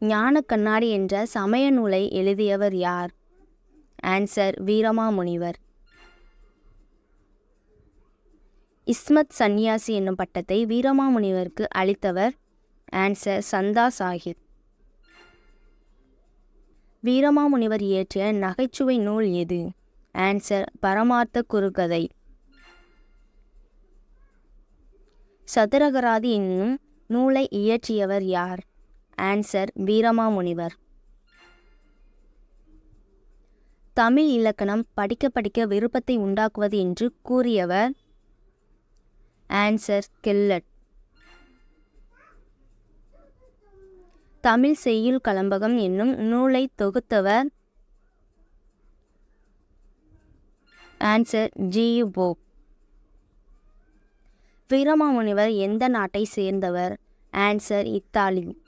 ஞான கண்ணாடி என்ற சமய நூலை எழுதியவர் யார்? ஆன்சர் வீரமாமுனிவர். இஸ்மத் சந்நியாசி என்னும் பட்டத்தை வீரமாமுனிவருக்கு அளித்தவர்? ஆன்சர் சந்தா சாஹிப். வீரமாமுனிவர் இயற்றிய நகைச்சுவை நூல் எது? ஆன்சர் பரமார்த்த குறுகதை. சதுரகராதி என்னும் நூலை இயற்றியவர் யார்? ஆன்சர் வீரமாமுனிவர். தமிழ் இலக்கணம் படிக்க படிக்க விருப்பத்தை உண்டாக்குவது என்று கூறியவர்? ஆன்சர் கெல்லட். தமிழ் செய்யுள் கலம்பகம் என்னும் நூலை தொகுத்தவர்? Answer GU. போப். வீரமாமுனிவர் எந்த நாட்டை சேர்ந்தவர்? Answer Italy.